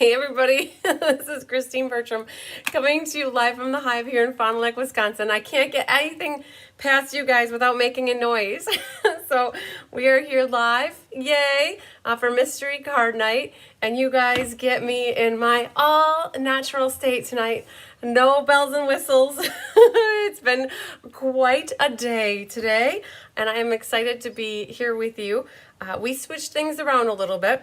Hey everybody, this is Christine Bertram coming to you live from the Hive here in Fond du Lac, Wisconsin. I can't get anything past you guys without making a noise. So we are here live, yay, for Mystery Card Night. And you guys get me in my all natural state tonight. No bells and whistles. It's been quite a day today, and I am excited to be here with you. We switched things around a little bit.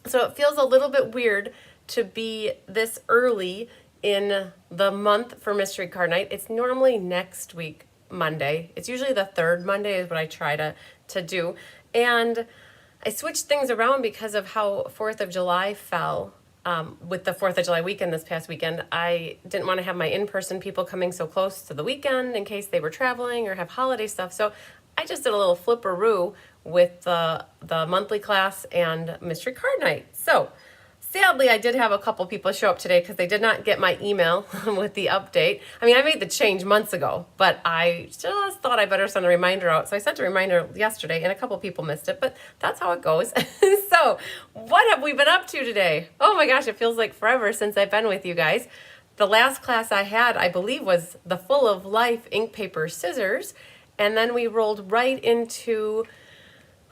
So it feels a little bit weird to be this early in the month for Mystery Card Night. It's normally next week, Monday. It's usually the third Monday is what I try to do. And I switched things around because of how 4th of July fell with the 4th of July weekend this past weekend. I didn't want to have my in-person people coming so close to the weekend in case they were traveling or have holiday stuff. So I just did a little flipperoo with the monthly class and Mystery Card Night. So sadly, I did have a couple people show up today because they did not get my email with the update. I mean, I made the change months ago, but I just thought I better send a reminder out. So I sent a reminder yesterday and a couple people missed it, but that's how it goes. So what have we been up to today? Oh my gosh, it feels like forever since I've been with you guys. The last class I had, I believe, was the Full of Life ink, paper, scissors. And then we rolled right into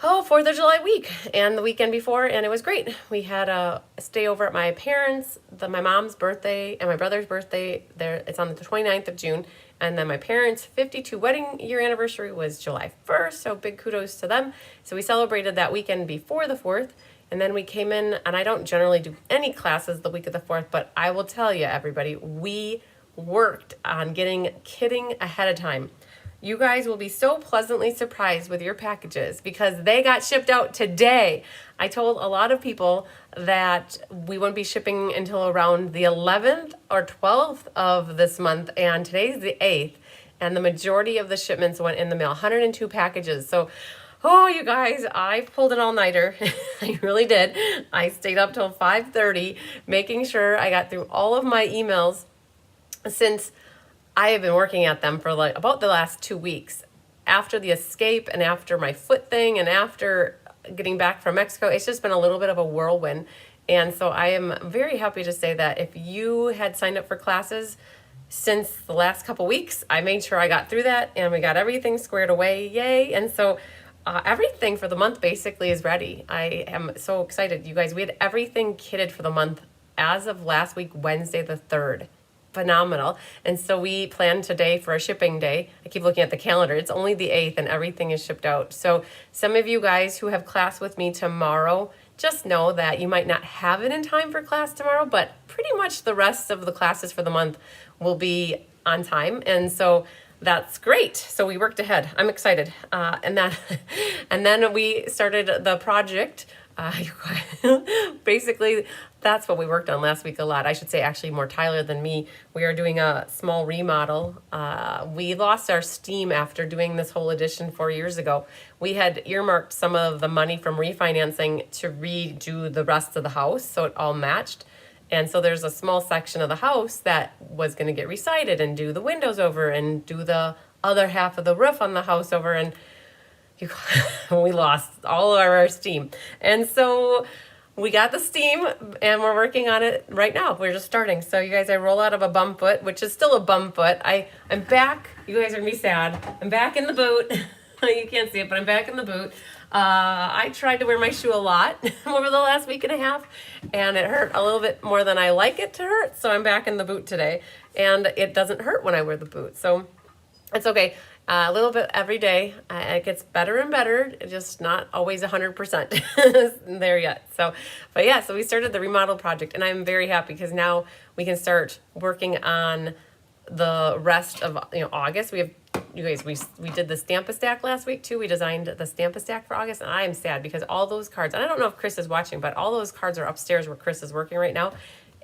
4th of July week and the weekend before, and it was great. We had a stay over at my parents', my mom's birthday and my brother's birthday. It's on the 29th of June, and then my parents' 52 wedding year anniversary was July 1st, so big kudos to them. So we celebrated that weekend before the 4th, and then we came in, and I don't generally do any classes the week of the 4th, but I will tell you, everybody, we worked on getting kitting ahead of time. You guys will be so pleasantly surprised with your packages because they got shipped out today. I told a lot of people that we won't be shipping until around the 11th or 12th of this month, and today's the 8th, and the majority of the shipments went in the mail, 102 packages. So, you guys, I pulled an all-nighter. I really did. I stayed up till 5:30 making sure I got through all of my emails since I have been working at them for like about the last 2 weeks. After the escape and after my foot thing and after getting back from Mexico, it's just been a little bit of a whirlwind. And so I am very happy to say that if you had signed up for classes since the last couple weeks, I made sure I got through that and we got everything squared away, yay. And so everything for the month basically is ready. I am so excited. You guys, we had everything kitted for the month as of last week, Wednesday the 3rd. Phenomenal. And so we planned today for a shipping day. I keep looking at the calendar. It's only the 8th and everything is shipped out. So some of you guys who have class with me tomorrow, just know that you might not have it in time for class tomorrow, but pretty much the rest of the classes for the month will be on time. And so that's great. So we worked ahead. I'm excited. And then we started the project. Basically, that's what we worked on last week a lot. I should say actually more Tyler than me. We are doing a small remodel. We lost our steam after doing this whole addition 4 years ago. We had earmarked some of the money from refinancing to redo the rest of the house so it all matched. And so there's a small section of the house that was going to get resided and do the windows over and do the other half of the roof on the house over, and we lost all of our steam. And so we got the steam and we're working on it right now. We're just starting. So you guys, I roll out of a bum foot, which is still a bum foot. I'm back. You guys are going to be sad. I'm back in the boot. You can't see it, but I'm back in the boot. I tried to wear my shoe a lot over the last week and a half, and it hurt a little bit more than I like it to hurt. So I'm back in the boot today, and it doesn't hurt when I wear the boot. So it's okay. A little bit every day. It gets better and better, just not always 100% there yet. So we started the remodel project, and I'm very happy because now we can start working on the rest of August. We did the Stamp-A-Stack last week too. We designed the Stamp-A-Stack for August, and I am sad because all those cards, and I don't know if Chris is watching, but all those cards are upstairs where Chris is working right now,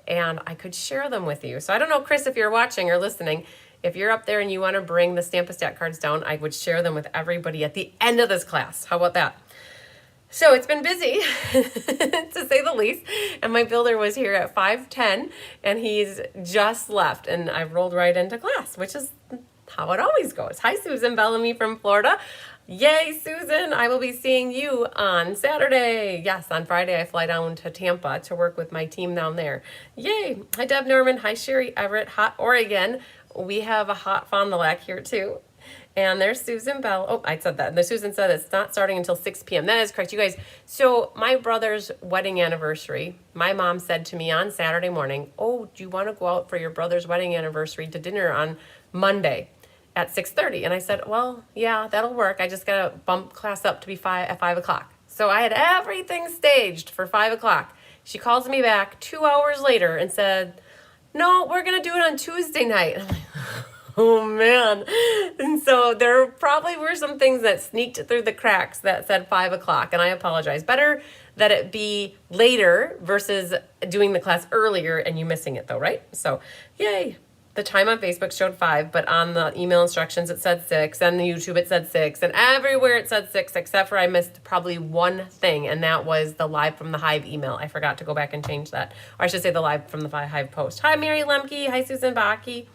and I could share them with you. So I don't know, Chris, if you're watching or listening. If you're up there and you want to bring the Stamp-A-Stack cards down, I would share them with everybody at the end of this class. How about that? So it's been busy, to say the least. And my builder was here at 5:10, and he's just left. And I've rolled right into class, which is how it always goes. Hi, Susan Bellamy from Florida. Yay, Susan! I will be seeing you on Saturday. Yes, on Friday I fly down to Tampa to work with my team down there. Yay! Hi, Deb Norman. Hi, Sherry Everett. Hot Oregon. We have a hot Fond du Lac here too. And there's Susan Bell. Oh, I said that. The Susan said it's not starting until 6 p.m. That is correct, you guys. So my brother's wedding anniversary, my mom said to me on Saturday morning, oh, do you want to go out for your brother's wedding anniversary to dinner on Monday at 6:30? And I said, well, yeah, that'll work. I just got to bump class up to be at 5 o'clock. So I had everything staged for 5 o'clock. She calls me back 2 hours later and said, no, we're going to do it on Tuesday night. And I'm like, oh man. And so there probably were some things that sneaked through the cracks that said 5 o'clock, and I apologize. Better that it be later versus doing the class earlier and you missing it though, right? So yay. The time on Facebook showed 5, but on the email instructions it said 6, and the YouTube it said 6, and everywhere it said 6, except for I missed probably one thing, and that was the Live from the Hive email. I forgot to go back and change that. Or I should say the Live from the Hive post. Hi, Mary Lemke. Hi, Susan Bakke.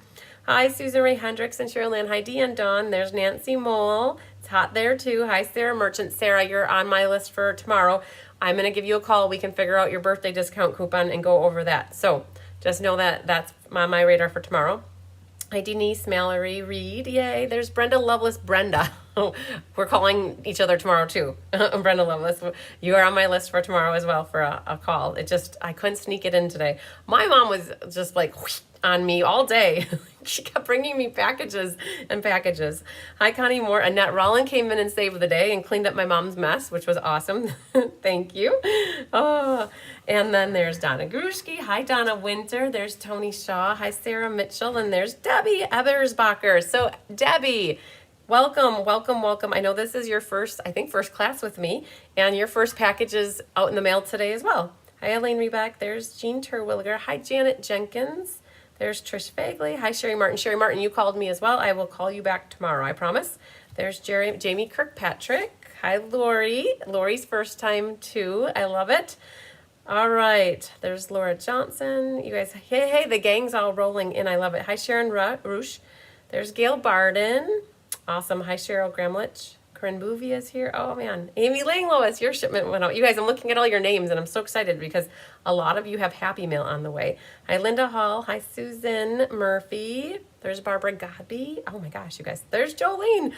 Hi, Susan Ray Hendricks and Cheryl Lynn. Hi, Dee and Dawn. There's Nancy Mole. It's hot there, too. Hi, Sarah Merchant. Sarah, you're on my list for tomorrow. I'm going to give you a call. We can figure out your birthday discount coupon and go over that. So just know that that's on my radar for tomorrow. Hi, Denise Mallory Reed. Yay. There's Brenda Loveless. Brenda. We're calling each other tomorrow, too. Brenda Loveless. You are on my list for tomorrow as well for a call. I couldn't sneak it in today. My mom was just like whoosh, on me all day. She kept bringing me packages and packages. Hi, Connie Moore. Annette Rollin came in and saved the day and cleaned up my mom's mess, which was awesome. Thank you. Oh, and then there's Donna Grushke. Hi, Donna Winter. There's Tony Shaw. Hi, Sarah Mitchell. And there's Debbie Ebersbacher. So, Debbie, welcome, welcome, welcome. I know this is your first class with me, and your first package is out in the mail today as well. Hi, Elaine Reback. There's Jean Terwilliger. Hi, Janet Jenkins. There's Trish Fagley. Hi, Sherry Martin. Sherry Martin, you called me as well. I will call you back tomorrow, I promise. There's Jamie Kirkpatrick. Hi, Lori. Lori's first time, too. I love it. All right. There's Laura Johnson. You guys, hey, the gang's all rolling in. I love it. Hi, Sharon Roosh. There's Gail Barden. Awesome. Hi, Cheryl Gramlich. Corinne Bouvie is here. Oh, man. Amy Langlois, your shipment went out. You guys, I'm looking at all your names, and I'm so excited because a lot of you have Happy Mail on the way. Hi, Linda Hall. Hi, Susan Murphy. There's Barbara Godby. Oh, my gosh, you guys. There's Jolene.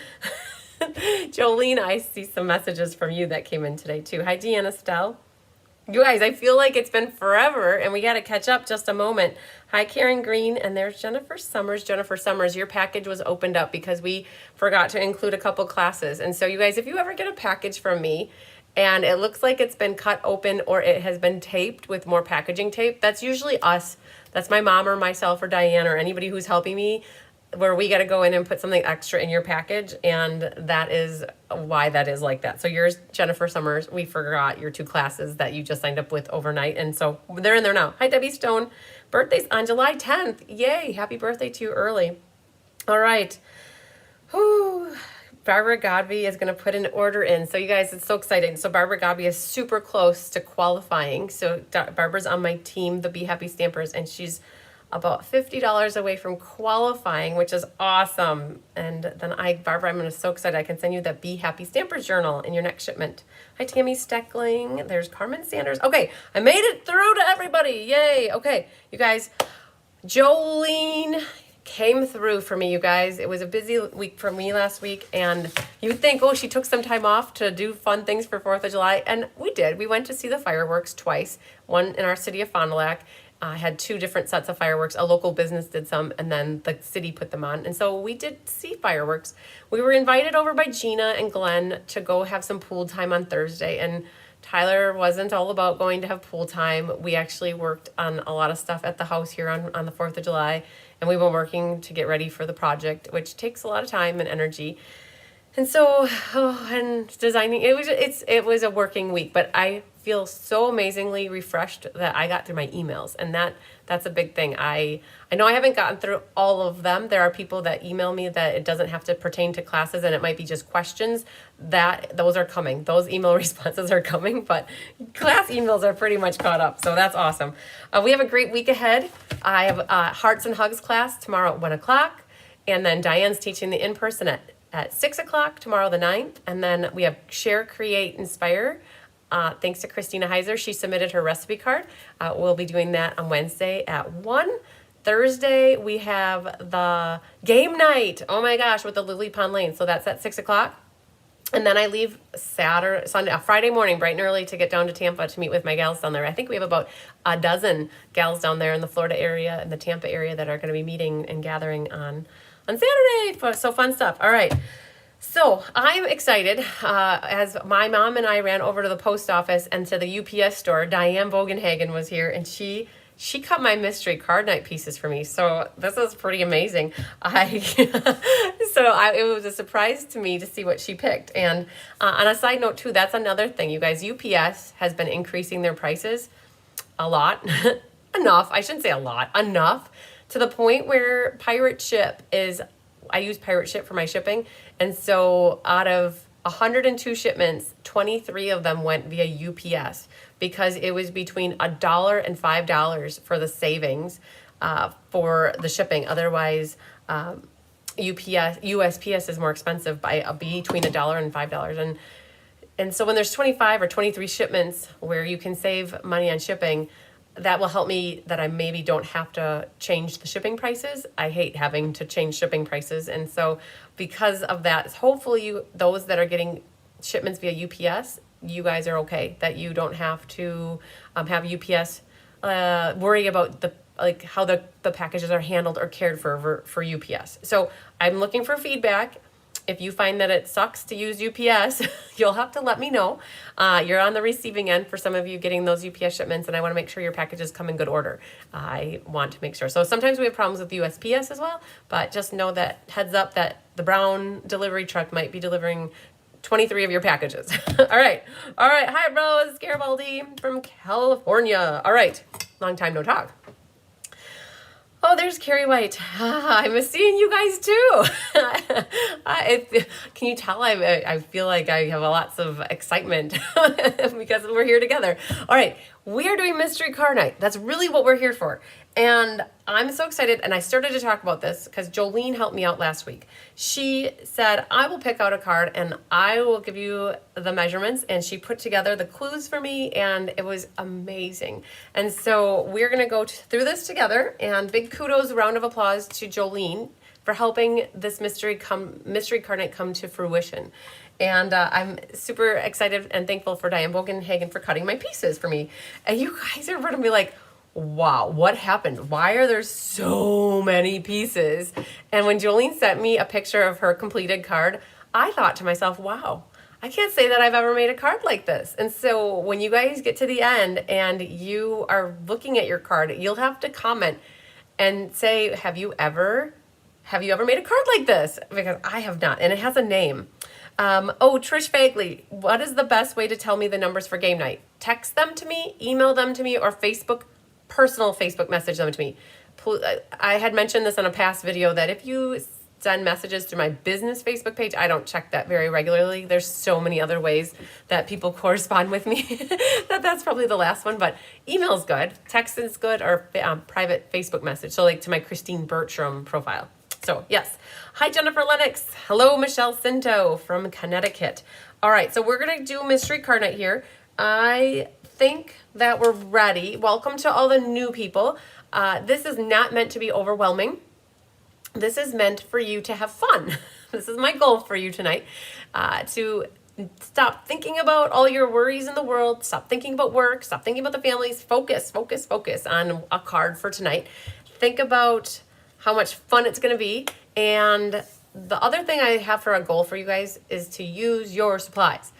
Jolene, I see some messages from you that came in today, too. Hi, Deanna Stell. You guys, I feel like it's been forever, and we got to catch up just a moment. Hi, Karen Green, and there's Jennifer Summers. Jennifer Summers, your package was opened up because we forgot to include a couple classes. And so, you guys, if you ever get a package from me, and it looks like it's been cut open or it has been taped with more packaging tape, that's usually us. That's my mom or myself or Diane or anybody who's helping me, where we got to go in and put something extra in your package, and that is why that is like that. So yours, Jennifer Summers, we forgot your 2 classes that you just signed up with overnight, and so they're in there now. Hi, Debbie Stone. Birthday's on July 10th. Yay, happy birthday to you early. All right. Whew. Barbara Godby is going to put an order in. So you guys, it's so exciting. So Barbara Godby is super close to qualifying. So Barbara's on my team, the Be Happy Stampers, and she's about $50 away from qualifying, which is awesome. And then Barbara, I'm so excited. I can send you that Be Happy Stampers journal in your next shipment. Hi, Tammy Steckling. There's Carmen Sanders. Okay, I made it through to everybody. Yay. Okay, you guys, Jolene came through for me, you guys. It was a busy week for me last week, and you would think, oh, she took some time off to do fun things for 4th of July, and we did. We went to see the fireworks twice, one in our city of Fond du Lac. I had 2 different sets of fireworks. A local business did some, and then the city put them on. And so we did see fireworks. We were invited over by Gina and Glenn to go have some pool time on Thursday, and Tyler wasn't all about going to have pool time. We actually worked on a lot of stuff at the house here on the 4th of July, and we've been working to get ready for the project, which takes a lot of time and energy. And so, and designing, it was a working week, but I feel so amazingly refreshed that I got through my emails, and that's a big thing. I know I haven't gotten through all of them. There are people that email me that it doesn't have to pertain to classes, and it might be just questions. Those are coming. Those email responses are coming, but class emails are pretty much caught up, so that's awesome. We have a great week ahead. I have a Hearts and Hugs class tomorrow at 1 o'clock, and then Diane's teaching the in-person at at 6 o'clock tomorrow, the 9th. And then we have Share, Create, Inspire. Thanks to Christina Heiser. She submitted her recipe card. We'll be doing that on Wednesday at 1. Thursday, we have the game night. Oh my gosh, with the Lily Pond Lane. So that's at 6 o'clock. And then I leave Friday morning, bright and early, to get down to Tampa to meet with my gals down there. I think we have about a dozen gals down there in the Florida area and the Tampa area that are going to be meeting and gathering on Saturday. So fun stuff. All right. So I'm excited. As my mom and I ran over to the post office and to the UPS store, Diane Bogenhagen was here, and she cut my mystery card night pieces for me. So this is pretty amazing. It was a surprise to me to see what she picked. And on a side note too, that's another thing, you guys. UPS has been increasing their prices a lot, enough. I shouldn't say a lot, enough to the point where Pirate Ship is. I use Pirate Ship for my shipping, and so out of 102 shipments, 23 of them went via UPS because it was between $1 and $5 for the savings for the shipping. Otherwise, USPS is more expensive by between $1 and $5. And so when there's 25 or 23 shipments where you can save money on shipping, that will help me that I maybe don't have to change the shipping prices. I hate having to change shipping prices. And so because of that, hopefully those that are getting shipments via UPS, you guys are okay, that you don't have to have UPS worry about how the packages are handled or cared for UPS. So I'm looking for feedback. If you find that it sucks to use UPS, you'll have to let me know. You're on the receiving end for some of you getting those UPS shipments, and I want to make sure your packages come in good order. I want to make sure. So sometimes we have problems with USPS as well, but just know that, heads up, that the brown delivery truck might be delivering 23 of your packages. All right. Hi, Rose Garibaldi from California. All right. Long time no talk. Oh, there's Carrie White. I miss seeing you guys too. Can you tell? I feel like I have lots of excitement because we're here together. All right, we are doing mystery card night. That's really what we're here for. And I'm so excited. And I started to talk about this because Jolene helped me out last week. She said, I will pick out a card and I will give you the measurements. And she put together the clues for me, and it was amazing. And so we're going to go through this together. And big kudos, round of applause to Jolene for helping this mystery card night come to fruition. And I'm super excited and thankful for Diane Bogenhagen for cutting my pieces for me. And you guys are going to be like, wow, what happened? Why are there so many pieces? And when Jolene sent me a picture of her completed card, I thought to myself, wow, I can't say that I've ever made a card like this. And so when you guys get to the end and you are looking at your card, you'll have to comment and say, have you ever made a card like this? Because I have not, and it has a name. Trish Fagley, what is the best way to tell me the numbers for game night? Text them to me, email them to me, or personal Facebook message them to me. I had mentioned this on a past video that if you send messages through my business Facebook page, I don't check that very regularly. There's so many other ways that people correspond with me that's probably the last one, but email's good, text is good, or private Facebook message. So like to my Christine Bertram profile. So yes. Hi, Jennifer Lennox. Hello, Michelle Cinto from Connecticut. All right, so we're going to do mystery card night here. I think that we're ready. Welcome to all the new people. This is not meant to be overwhelming. This is meant for you to have fun. This is my goal for you tonight, to stop thinking about all your worries in the world. Stop thinking about work. Stop thinking about the families. Focus on a card for tonight. Think about how much fun it's going to be. And the other thing I have for a goal for you guys is to use your supplies.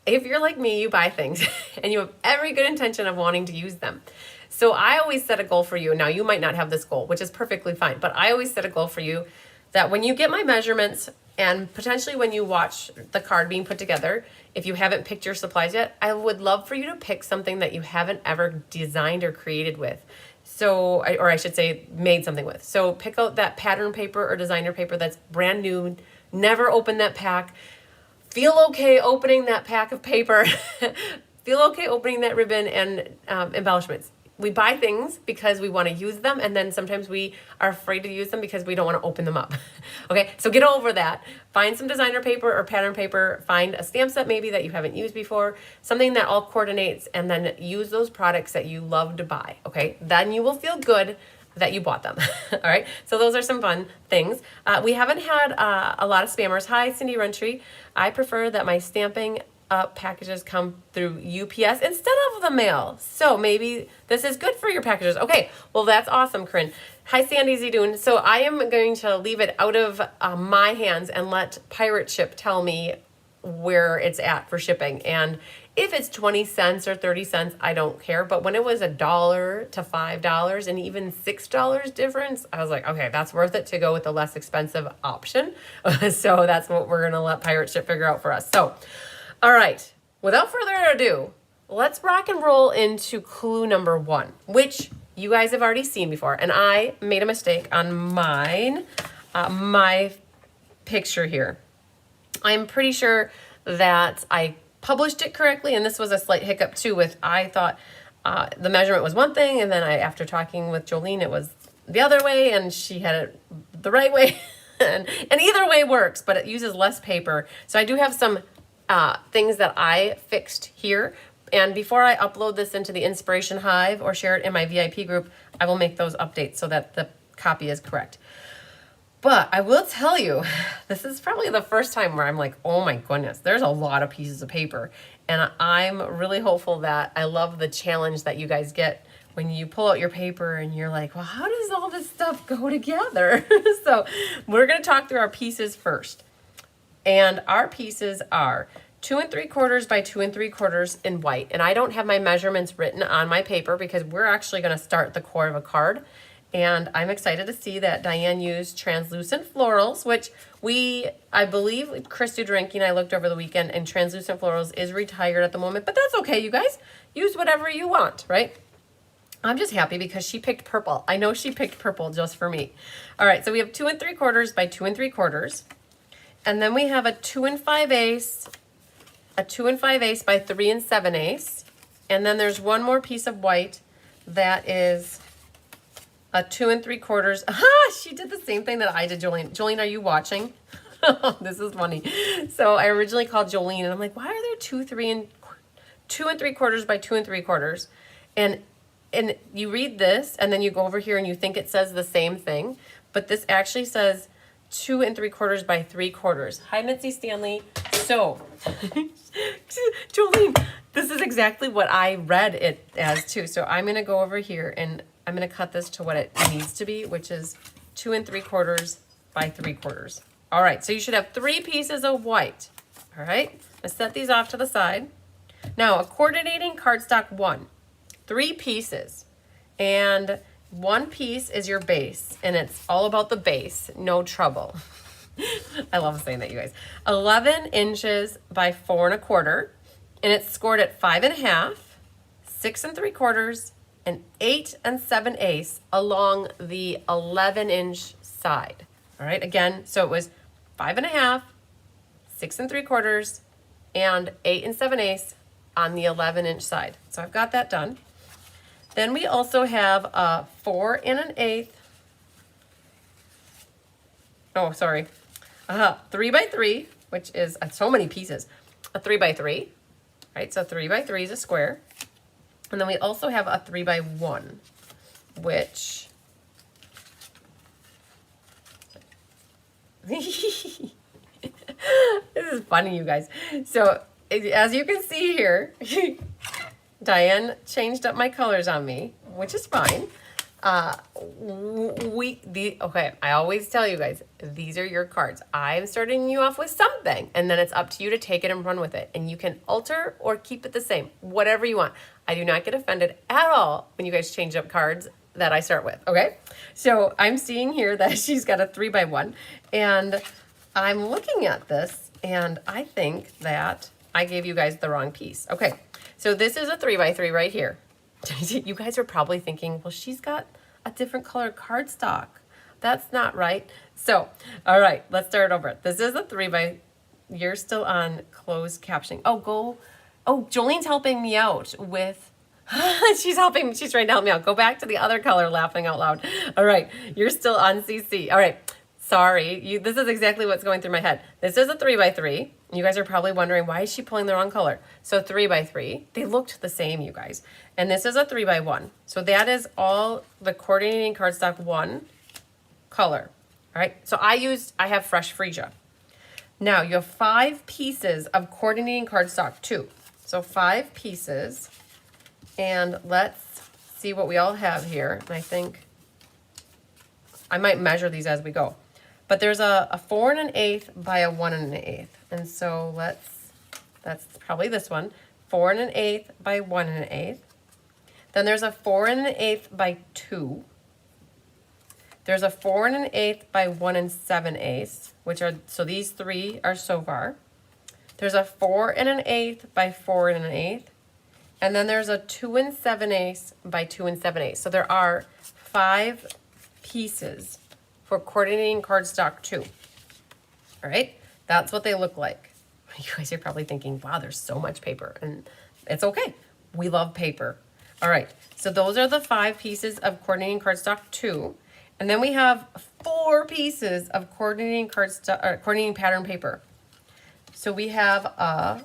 If you're like me, you buy things and you have every good intention of wanting to use them. So I always set a goal for you. Now, you might not have this goal, which is perfectly fine, but I always set a goal for you that when you get my measurements and potentially when you watch the card being put together, if you haven't picked your supplies yet, I would love for you to pick something that you haven't ever designed or created with. So, or I should say made something with. So pick out that pattern paper or designer paper that's brand new. Never open that pack. Feel okay opening that pack of paper. Feel okay opening that ribbon and embellishments. we buy things because we want to use them, and then sometimes we are afraid to use them because we don't want to open them up. Okay, so get over that. Find some designer paper or pattern paper. Find a stamp set maybe that you haven't used before, something that all coordinates, and then use those products that you love to buy. Okay, then you will feel good that you bought them. All right, so those are some fun things. We haven't had a lot of spammers. Hi, Cindy Runtry. I prefer that my stamping packages come through UPS instead of the mail. So maybe this is good for your packages. Okay, well, that's awesome, Corinne. Hi, Sandy Zidune. So I am going to leave it out of my hands and let Pirate Ship tell me where it's at for shipping. And if it's 20 cents or 30 cents, I don't care. But when it was $1 to $5 and even $6 difference, I was like, okay, that's worth it to go with the less expensive option. So that's what we're going to let Pirate Ship figure out for us. So, all right, without further ado, let's rock and roll into clue number 1, which you guys have already seen before. And I made a mistake on mine, my picture here. I'm pretty sure that I published it correctly, and this was a slight hiccup too with, I thought the measurement was one thing, and then after talking with Jolene, it was the other way, and she had it the right way. and either way works, but it uses less paper. So I do have some things that I fixed here. And before I upload this into the Inspiration Hive or share it in my VIP group, I will make those updates so that the copy is correct. But I will tell you, this is probably the first time where I'm like, oh my goodness, there's a lot of pieces of paper. And I'm really hopeful that I love the challenge that you guys get when you pull out your paper and you're like, well, how does all this stuff go together? So we're going to talk through our pieces first. And our pieces are 2 3/4 by 2 3/4 in white. And I don't have my measurements written on my paper because we're actually going to start the core of a card. And I'm excited to see that Diane used translucent florals, which I believe, Chris Duderanky and I looked over the weekend, and translucent florals is retired at the moment, but that's okay, you guys. Use whatever you want, right? I'm just happy because she picked purple. I know she picked purple just for me. All right, so we have 2 3/4 by 2 3/4. And then we have a 2 5/8, a 2 5/8 by 3 7/8. And then there's one more piece of white that is a 2 3/4. Aha, she did the same thing that I did, Jolene. Jolene, are you watching? This is funny. So I originally called Jolene, and I'm like, why are there 2 3/4 by 2 3/4? And you read this, and then you go over here, and you think it says the same thing, but this actually says 2 3/4 by 3/4. Hi, Mitzi Stanley. So, Jolene, this is exactly what I read it as too. So I'm going to go over here and I'm going to cut this to what it needs to be, which is 2 3/4 by 3/4. All right, so you should have 3 pieces of white. All right, let's set these off to the side. Now, a coordinating cardstock 1, 3 pieces, and 1 piece is your base, and it's all about the base, no trouble. I love saying that, you guys. 11 inches by 4 1/4, and it's scored at 5 1/2, 6 3/4, and 8 7/8 along the 11-inch side. All right, again, so it was 5 1/2, 6 3/4, and 8 7/8 on the 11-inch side. So I've got that done. Then we also have a 4 1/8. Oh, sorry. 3 by 3, which is so many pieces. A 3 by 3, right? So 3 by 3 is a square. And then we also have a 3 by 1, which this is funny, you guys. So as you can see here, Diane changed up my colors on me, which is fine. Okay, I always tell you guys, these are your cards. I'm starting you off with something, and then it's up to you to take it and run with it. And you can alter or keep it the same, whatever you want. I do not get offended at all when you guys change up cards that I start with, okay? So I'm seeing here that she's got a 3 by 1, and I'm looking at this, and I think that I gave you guys the wrong piece. Okay, so this is a 3 by 3 right here. You guys are probably thinking, well, she's got a different color cardstock. That's not right. So, all right, let's start over. This is a 3 by, you're still on closed captioning. Oh, Jolene's helping me out with She's helping me. She's trying to help me out. Go back to the other color, laughing out loud. All right, you're still on CC. All right, sorry. This is exactly what's going through my head. This is a 3x3. You guys are probably wondering, why is she pulling the wrong color? So 3x3. They looked the same, you guys. And this is a 3x1. So that is all the coordinating cardstock 1 color. All right, so I have fresh freesia. Now you have 5 pieces of coordinating cardstock 2. So 5 pieces. And let's see what we all have here. And I think I might measure these as we go. But there's a 4 1/8 by a 1 1/8. And so that's probably this one. 4 1/8 by 1 1/8. Then there's a 4 1/8 by 2. There's a 4 1/8 by 1 7/8, which are, so these 3 are so far. There's a 4 1/8 by 4 1/8. And then there's a 2 7/8 by 2 7/8. So there are 5 pieces for coordinating cardstock 2. All right, that's what they look like. You guys are probably thinking, wow, there's so much paper, and it's okay. We love paper. All right, so those are the 5 pieces of coordinating cardstock 2. And then we have 4 pieces of coordinating coordinating pattern paper. So we have a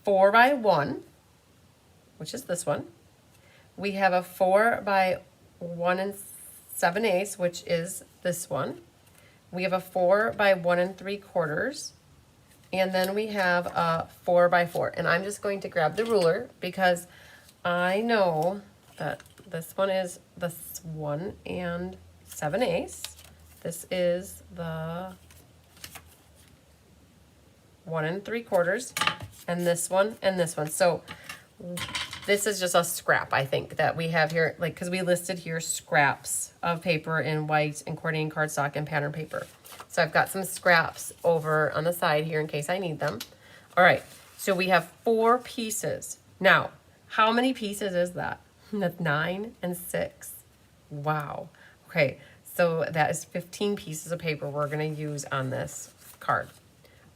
4x1, which is this one. We have a 4 by 1 7/8, which is this one. We have a 4 by 1 3/4. And then we have a 4 by 4. And I'm just going to grab the ruler because I know that this one is the 1 7/8. This is the 1 3/4. And this one and this one. So this is just a scrap, I think, that we have here, like, because we listed here scraps of paper in white and coordinating cardstock and pattern paper. So I've got some scraps over on the side here in case I need them. All right, so we have 4 pieces. Now, how many pieces is that? That's 9 and 6. Wow. Okay, so that is 15 pieces of paper we're going to use on this card.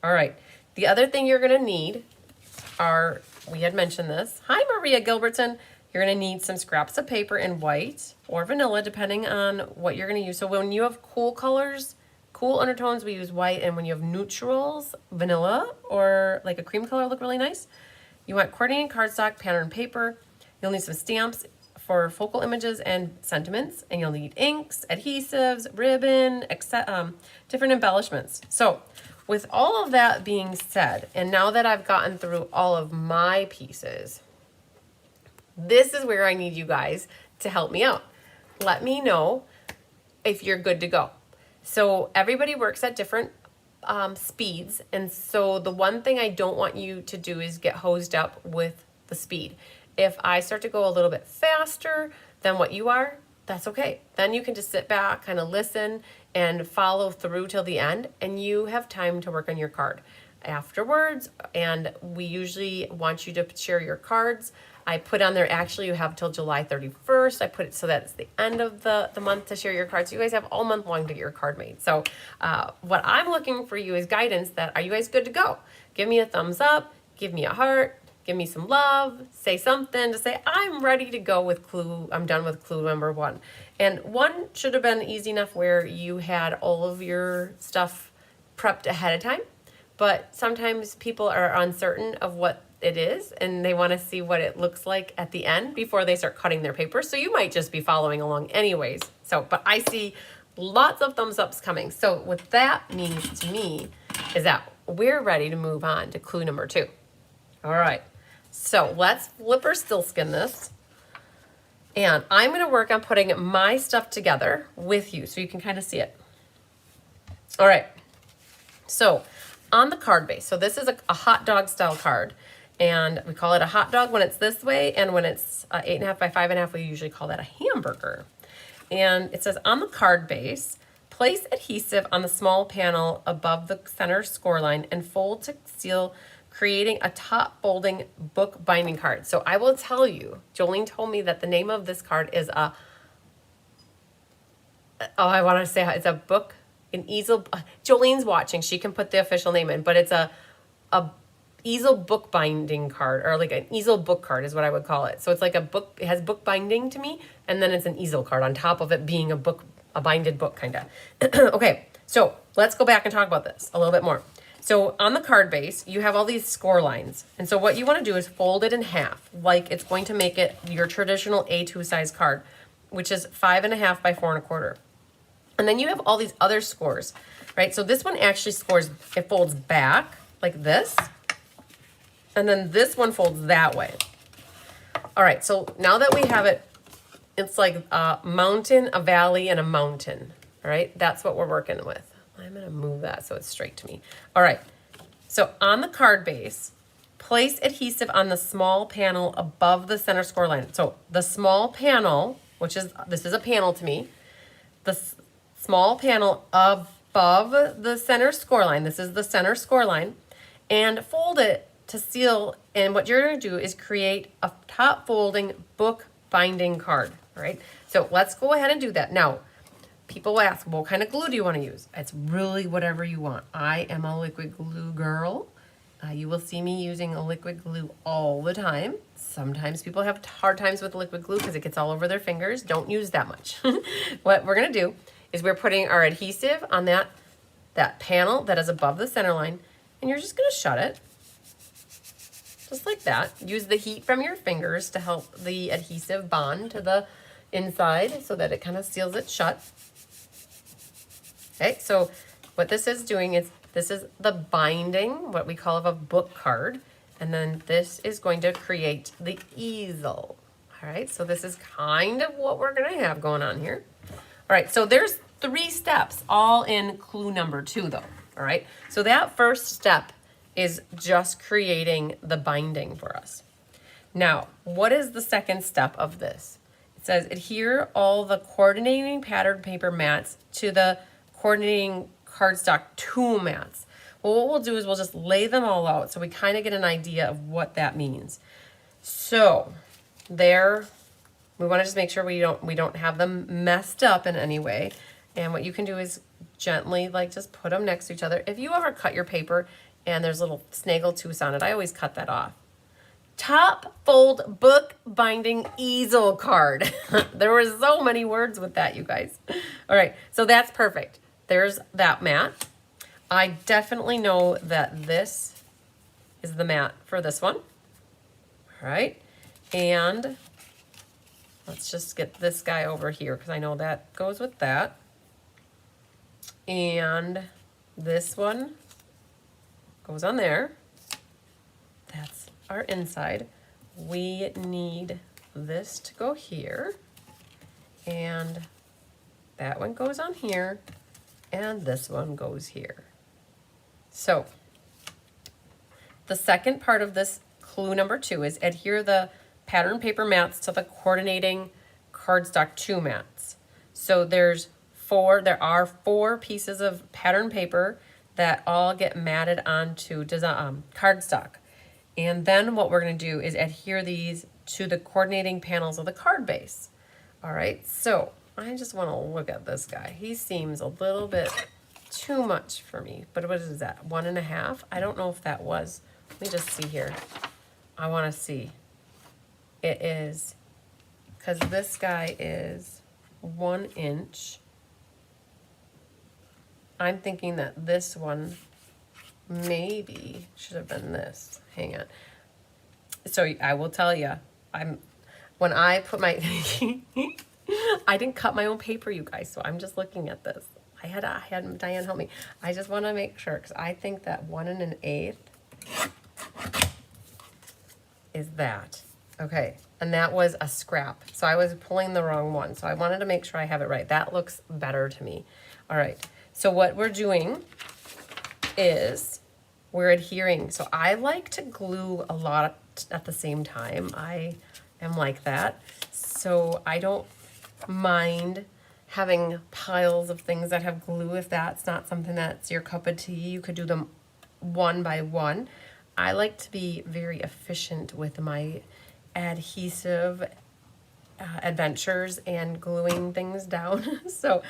All right, the other thing you're going to need are, we had mentioned this. Hi, Maria Gilbertson. You're going to need some scraps of paper in white or vanilla, depending on what you're going to use. So when you have cool colors, cool undertones, we use white. And when you have neutrals, vanilla or like a cream color look really nice. You want coordinating cardstock, pattern paper. You'll need some stamps for focal images and sentiments. And you'll need inks, adhesives, ribbon, different embellishments. So with all of that being said, and now that I've gotten through all of my pieces, this is where I need you guys to help me out. Let me know if you're good to go. So everybody works at different speeds, and so the one thing I don't want you to do is get hosed up with the speed. If I start to go a little bit faster than what you are, that's okay. Then you can just sit back, kind of listen, and follow through till the end, and you have time to work on your card afterwards. And we usually want you to share your cards. I put on there, actually, you have till July 31st. I put it so that it's the end of the month to share your cards. So you guys have all month long to get your card made. So what I'm looking for you is guidance that, are you guys good to go? Give me a thumbs up, give me a heart, give me some love, say something to say, I'm ready to go with clue. I'm done with clue number 1. And 1 should have been easy enough where you had all of your stuff prepped ahead of time. But sometimes people are uncertain of what it is, and they want to see what it looks like at the end before they start cutting their paper. So you might just be following along anyways. So, but I see lots of thumbs ups coming. So what that means to me is that we're ready to move on to clue number 2. All right. So let's flip or still skin this. And I'm going to work on putting my stuff together with you so you can kind of see it. All right. So on the card base, so this is a hot dog style card. And we call it a hot dog when it's this way. And when it's 8.5 by 5.5, we usually call that a hamburger. And it says on the card base, place adhesive on the small panel above the center score line and fold to seal, creating a top folding book binding card. So I will tell you, Jolene told me that the name of this card is I want to say it's a book, an easel. Jolene's watching. She can put the official name in, but it's a easel book binding card, or like an easel book card is what I would call it. So it's like a book, it has book binding to me, and then it's an easel card on top of it being a book, a binded book kind of. Okay, so let's go back and talk about this a little bit more. So on the card base, you have all these score lines. And so what you want to do is fold it in half, like it's going to make it your traditional A2 size card, which is 5.5 by 4.25. And then you have all these other scores, right? So this one actually scores, it folds back like this. And then this one folds that way. All right, so now that we have it, it's like a mountain, a valley, and a mountain. All right, that's what we're working with. I'm gonna move that so it's straight to me. All right, so on the card base, place adhesive on the small panel above the center score line. So the small panel, which is, this is a panel to me, the small panel above the center score line, this is the center score line, and fold it to seal. And what you're gonna do is create a top folding book binding card, all right? So let's go ahead and do that. Now, people will ask, what kind of glue do you want to use? It's really whatever you want. I am a liquid glue girl. You will see me using a liquid glue all the time. Sometimes people have hard times with liquid glue because it gets all over their fingers. Don't use that much. What we're going to do is we're putting our adhesive on that panel that is above the center line, and you're just going to shut it. Just like that. Use the heat from your fingers to help the adhesive bond to the inside so that it kind of seals it shut. Okay, so what this is doing is, this is the binding, what we call of a book card, and then this is going to create the easel. All right, so this is kind of what we're gonna have going on here. All right, so there's 3 steps, all in clue number 2 though, all right? So that first step is just creating the binding for us. Now, what is the second step of this? It says adhere all the coordinating pattern paper mats to the coordinating cardstock 2 mats. Well, what we'll do is we'll just lay them all out so we kind of get an idea of what that means. So there, we want to just make sure we don't have them messed up in any way. And what you can do is gently like just put them next to each other. If you ever cut your paper and there's little snaggle tooths on it, I always cut that off. Top fold book binding easel card. There were so many words with that, you guys. All right, so that's perfect. There's that mat. I definitely know that this is the mat for this one. All right, and let's just get this guy over here because I know that goes with that. And this one goes on there. That's our inside. We need this to go here, and that one goes on here, and this one goes here. So the second part of this clue number 2 is adhere the pattern paper mats to the coordinating cardstock 2 mats. So there are 4 pieces of pattern paper that all get matted onto cardstock. And then what we're going to do is adhere these to the coordinating panels of the card base. All right, so I just want to look at this guy. He seems a little bit too much for me, but what is that, 1.5? I don't know if that was, let me just see here. I want to see. It is, because this guy is 1 inch. I'm thinking that this one maybe should have been this. Hang on. So I will tell you, when I put my, I didn't cut my own paper, you guys, so I'm just looking at this. I had Diane help me. I just want to make sure, because I think that 1 1/8 is that. Okay, and that was a scrap. So I was pulling the wrong one. So I wanted to make sure I have it right. That looks better to me. All right, so what we're doing is we're adhering. So I like to glue a lot at the same time. I am like that. So I don't mind having piles of things that have glue if that's not something that's your cup of tea. You could do them one by one. I like to be very efficient with my adhesive adventures and gluing things down. So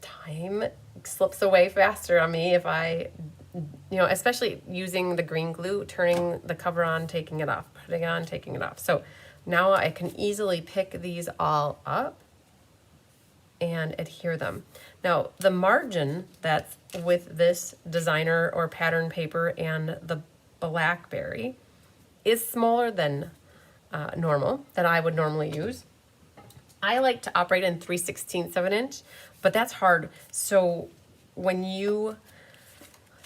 time slips away faster on me if I you know, especially using the green glue, turning the cover on, taking it off, putting it on, taking it off. So now I can easily pick these all up and adhere them. Now, the margin that's with this designer or pattern paper and the blackberry is smaller than normal, that I would normally use. I like to operate in 3/16 of an inch, but that's hard. So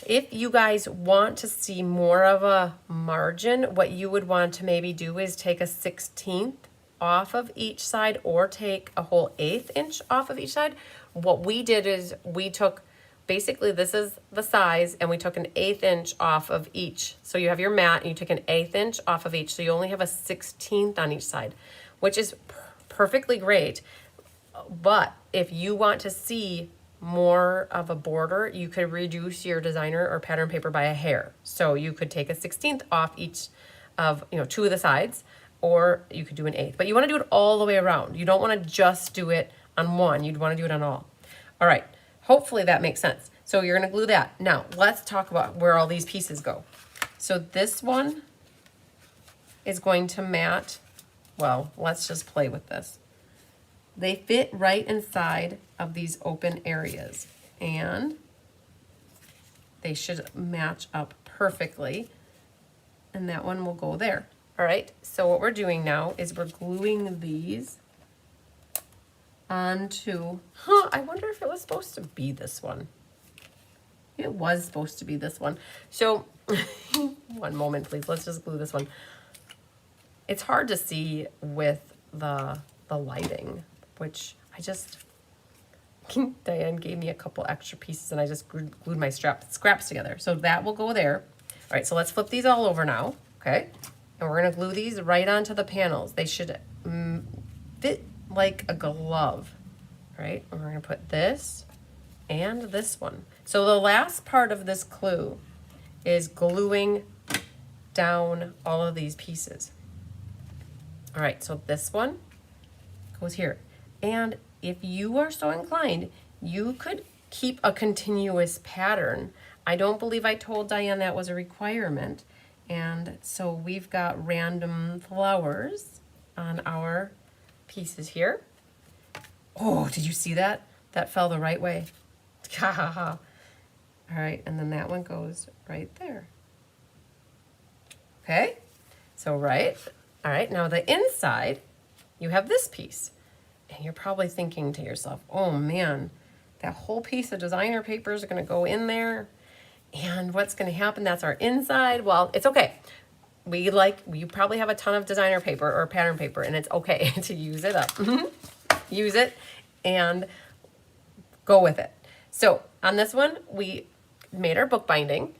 if you guys want to see more of a margin, what you would want to maybe do is take a 1/16 off of each side, or take a whole 1/8 inch off of each side. What we did is we took, basically this is the size, and we took an 1/8 inch off of each. So you have your mat and you take an 1/8 inch off of each. So you only have a 1/16 on each side, which is perfectly great. But if you want to see more of a border, you could reduce your designer or pattern paper by a hair. So you could take a 1/16 off each of, you know, 2 of the sides, or you could do an 1/8. But you want to do it all the way around. You don't want to just do it on one. You'd want to do it on all. All right. Hopefully that makes sense. So you're going to glue that. Now, let's talk about where all these pieces go. So this one is going to mat. Well, let's just play with this. They fit right inside of these open areas, and they should match up perfectly, and that one will go there. All right, so what we're doing now is we're gluing these onto, I wonder if it was supposed to be this one. It was supposed to be this one. So one moment, please. Let's just glue this one. It's hard to see with the lighting, which I just, Diane gave me a couple extra pieces and I just glued my scraps together. So that will go there. All right, so let's flip these all over now, okay? And we're gonna glue these right onto the panels. They should fit like a glove, right? And we're gonna put this and this one. So the last part of this clue is gluing down all of these pieces. All right, so this one goes here. And if you are so inclined, you could keep a continuous pattern. I don't believe I told Diane that was a requirement. And so we've got random flowers on our pieces here. Oh, did you see that? That fell the right way. Ha ha ha. All right, and then that one goes right there. Okay, so right. All right, now the inside, you have this piece. And you're probably thinking to yourself, oh man, that whole piece of designer paper is gonna go in there. And what's gonna happen? That's our inside. Well, it's okay. You probably have a ton of designer paper or pattern paper, and it's okay to use it up. Use it and go with it. So on this one, we made our bookbinding.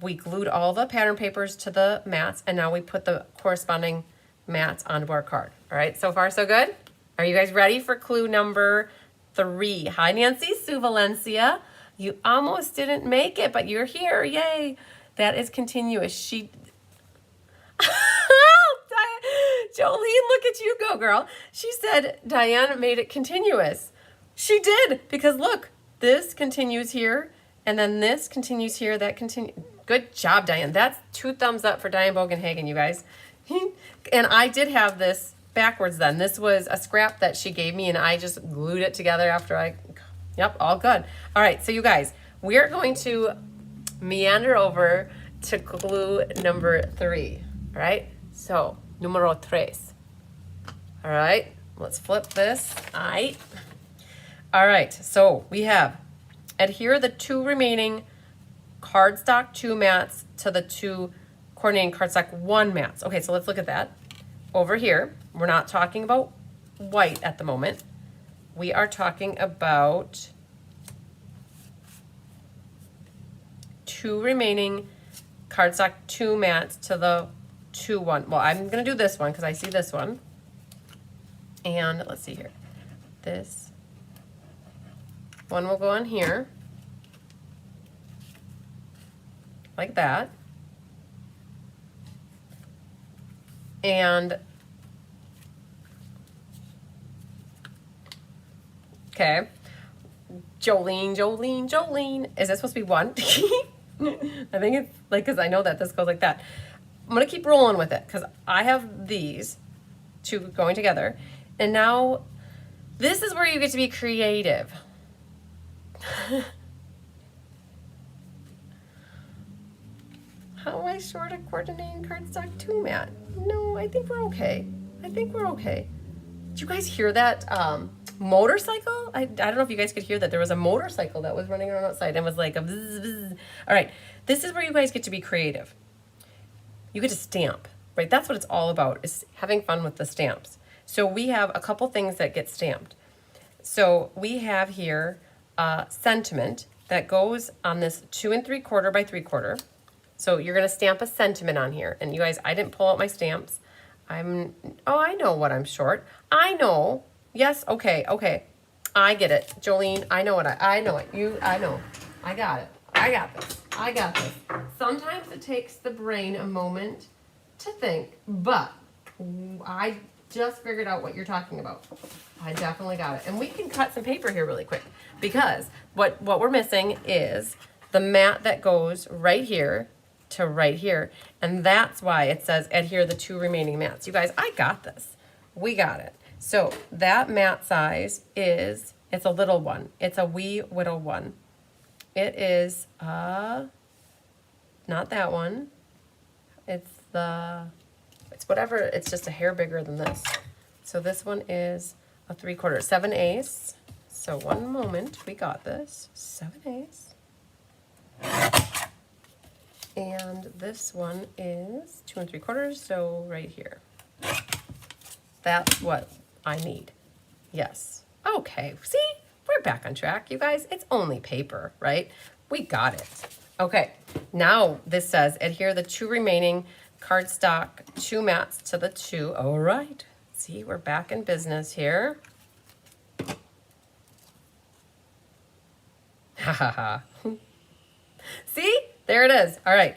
We glued all the pattern papers to the mats, and now we put the corresponding mats onto our card. All right, so far so good? Are you guys ready for clue number 3? Hi, Nancy, Sue Valencia. You almost didn't make it, but you're here, yay. That is continuous. Jolene, look at you go, girl. She said Diane made it continuous. She did, because look, this continues here, and then this continues here, that continues. Good job, Diane. That's 2 thumbs up for Diane Bogenhagen, you guys. And I did have this backwards then. This was a scrap that she gave me, and I just glued it together after yep, all good. All right, so you guys, we're going to meander over to clue number 3, all right? So, numero 3. All right, let's flip this. All right, so we have adhere the 2 remaining cardstock 2 mats to the 2 coordinating cardstock 1 mats. Okay, so let's look at that. Over here, we're not talking about white at the moment. We are talking about 2 remaining cardstock 2 mats to the 2 1. Well, I'm gonna do this one because I see this one. And let's see here. This one will go on here. Like that. And okay, Jolene. Is that supposed to be 1? I think it's like, because I know that this goes like that. I'm going to keep rolling with it because I have these two going together. And now this is where you get to be creative. How am I short a coordinating cardstock 2, Matt? No, I think we're okay. I think we're okay. Did you guys hear that motorcycle? I don't know if you guys could hear that. There was a motorcycle that was running around outside and was like a bzz, bzz. All right, this is where you guys get to be creative. You get to stamp, right? That's what it's all about, is having fun with the stamps. So we have a couple things that get stamped. So we have here sentiment that goes on this 2 3/4 by 3/4. So you're gonna stamp a sentiment on here. And you guys, I didn't pull out my stamps. I know what I'm short. I know. Yes, okay. I get it. Jolene, I know I know it. I know. I got it. I got this. Sometimes it takes the brain a moment to think, but I just figured out what you're talking about. I definitely got it. And we can cut some paper here really quick because what we're missing is the mat that goes right here to right here. And that's why it says adhere the 2 remaining mats. You guys, I got this. We got it. So that mat size is, it's a little one. It's a wee whittle one. It is, not that one. It's whatever, it's just a hair bigger than this. So this one is a 3/4, 7/8. So one moment, we got this, 7/8. And this one is 2 3/4, so right here. That's what I need. Yes. Okay, see? We're back on track, you guys. It's only paper, right? We got it. Okay, now this says adhere the 2 remaining cardstock 2 mats to the 2. All right. See, we're back in business here. Ha ha ha. See? There it is. All right.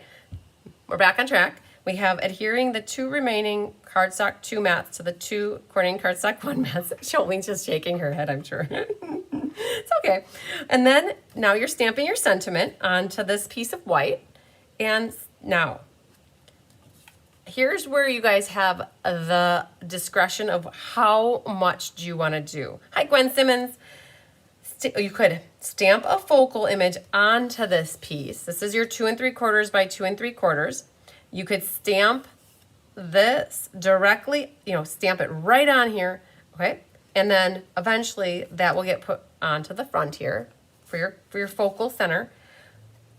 We're back on track. We have adhering the 2 remaining cardstock 2 mats to the 2 coordinating cardstock 1 mats. Jolene's just shaking her head, I'm sure. It's okay. And then now you're stamping your sentiment onto this piece of white. And now, here's where you guys have the discretion of how much do you want to do. Hi, Gwen Simmons. You could stamp a focal image onto this piece. This is your 2 3/4 by 2 3/4. You could stamp this directly, stamp it right on here, okay? And then eventually that will get put onto the front here for your focal center.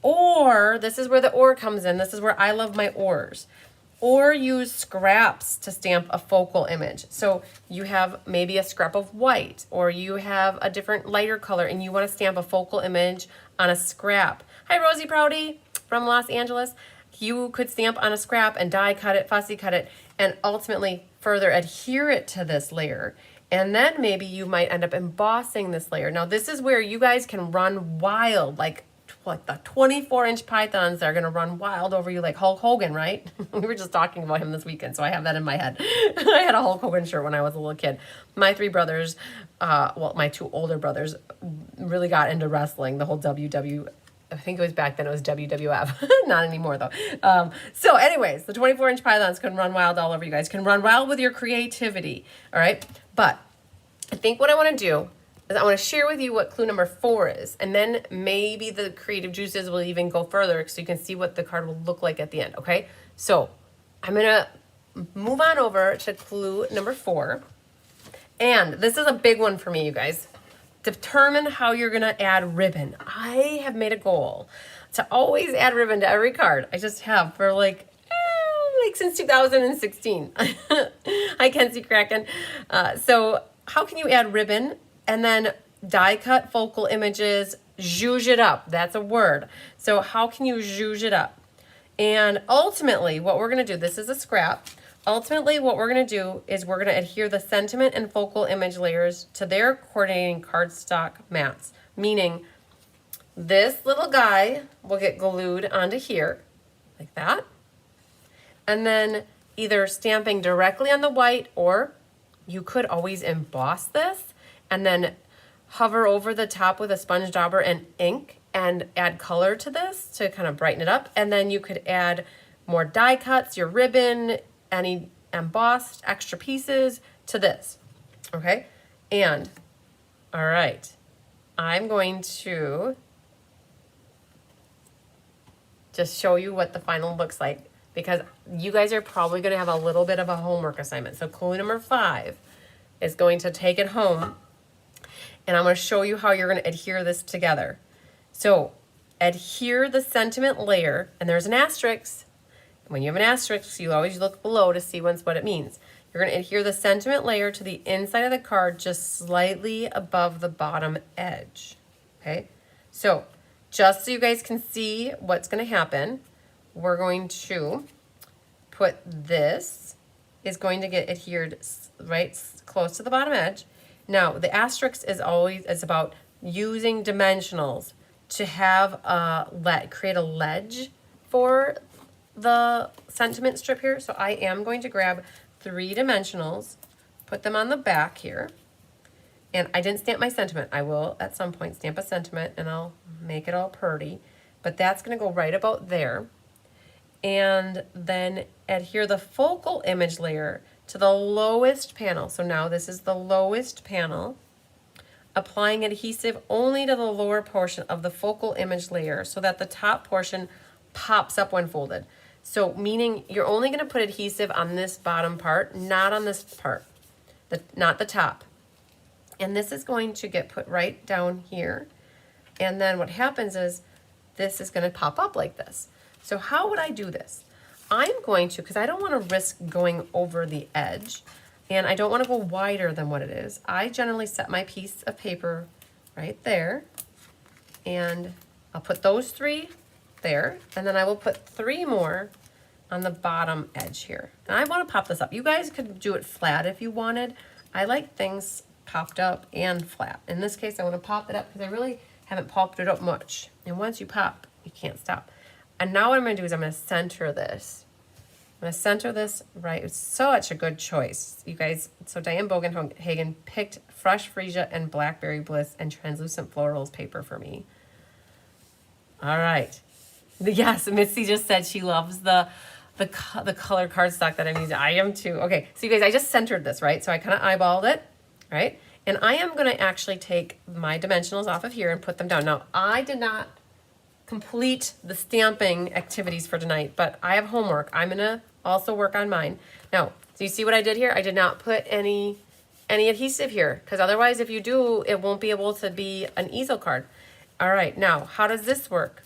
Or this is where the or comes in. This is where I love my ors. Or use scraps to stamp a focal image. So you have maybe a scrap of white, or you have a different lighter color and you want to stamp a focal image on a scrap. Hi, Rosie Prouty from Los Angeles. You could stamp on a scrap and die cut it, fussy cut it, and ultimately further adhere it to this layer. And then maybe you might end up embossing this layer. Now this is where you guys can run wild, like the 24-inch pythons that are gonna run wild over you like Hulk Hogan, right? We were just talking about him this weekend, so I have that in my head. I had a Hulk Hogan shirt when I was a little kid. My 3 brothers, my 2 older brothers really got into wrestling, the whole I think it was back then, it was WWF. Not anymore, though. So anyways, the 24-inch pythons can run wild all over you guys. Can run wild with your creativity, all right? But I think what I want to do is I want to share with you what clue number 4 is. And then maybe the creative juices will even go further so you can see what the card will look like at the end, okay? So I'm going to move on over to clue number 4. And this is a big one for me, you guys. Determine how you're going to add ribbon. I have made a goal to always add ribbon to every card. I just have for since 2016. Hi, Kenzie Kraken. So how can you add ribbon and then die cut focal images, zhuzh it up? That's a word. So how can you zhuzh it up? And ultimately what we're going to do, this is a scrap. Ultimately, what we're going to do is we're going to adhere the sentiment and focal image layers to their coordinating cardstock mats, meaning this little guy will get glued onto here, like that, and then either stamping directly on the white, or you could always emboss this and then hover over the top with a sponge dauber and ink and add color to this to kind of brighten it up. And then you could add more die cuts, your ribbon, any embossed extra pieces to this, okay? And, all right, I'm going to just show you what the final looks like, because you guys are probably going to have a little bit of a homework assignment. So clue number 5 is going to take it home, and I'm going to show you how you're going to adhere this together. So adhere the sentiment layer, and there's an asterisk. When you have an asterisk, you always look below to see what it means. You're going to adhere the sentiment layer to the inside of the card just slightly above the bottom edge, okay? So just so you guys can see what's going to happen, we're going to put this is going to get adhered right close to the bottom edge. Now, the asterisk is about using dimensionals to have create a ledge for the sentiment strip here. So I am going to grab 3 dimensionals, put them on the back here. And I didn't stamp my sentiment. I will at some point stamp a sentiment and I'll make it all pretty. But that's going to go right about there. And then adhere the focal image layer to the lowest panel. So now this is the lowest panel. Applying adhesive only to the lower portion of the focal image layer so that the top portion pops up when folded. So meaning you're only going to put adhesive on this bottom part, not on this part, not the top. And this is going to get put right down here. And then what happens is this is going to pop up like this. So how would I do this? I'm going to, because I don't want to risk going over the edge, and I don't want to go wider than what it is. I generally set my piece of paper right there, and I'll put those 3 there, and then I will put 3 more on the bottom edge here. And I want to pop this up. You guys could do it flat if you wanted. I like things popped up and flat. In this case, I want to pop it up because I really haven't popped it up much. And once you pop, you can't stop. And now what I'm going to do is I'm going to center this. I'm going to center this right. It's such a good choice, you guys. So Diane Bogenhagen picked Fresh Freesia and Blackberry Bliss and Translucent Florals paper for me. All right. Yes, Mitzi just said she loves the color cardstock that I'm using. I am too. Okay, so you guys, I just centered this, right? So I kind of eyeballed it, right? And I am going to actually take my dimensionals off of here and put them down. Now, I did not complete the stamping activities for tonight, but I have homework. I'm going to also work on mine. Now, do you see what I did here? I did not put any adhesive here, because otherwise if you do, it won't be able to be an easel card. All right, now, how does this work?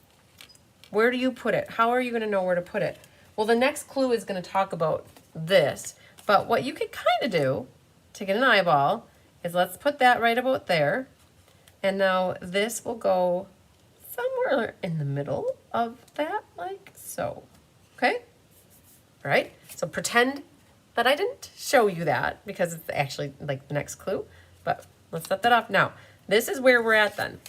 Where do you put it? How are you going to know where to put it? Well, the next clue is going to talk about this, but what you could kind of do to get an eyeball is let's put that right about there, and now this will go somewhere in the middle of that, like so. Okay? All right? So pretend that I didn't show you that because it's actually like the next clue, but let's set that off. Now, this is where we're at then.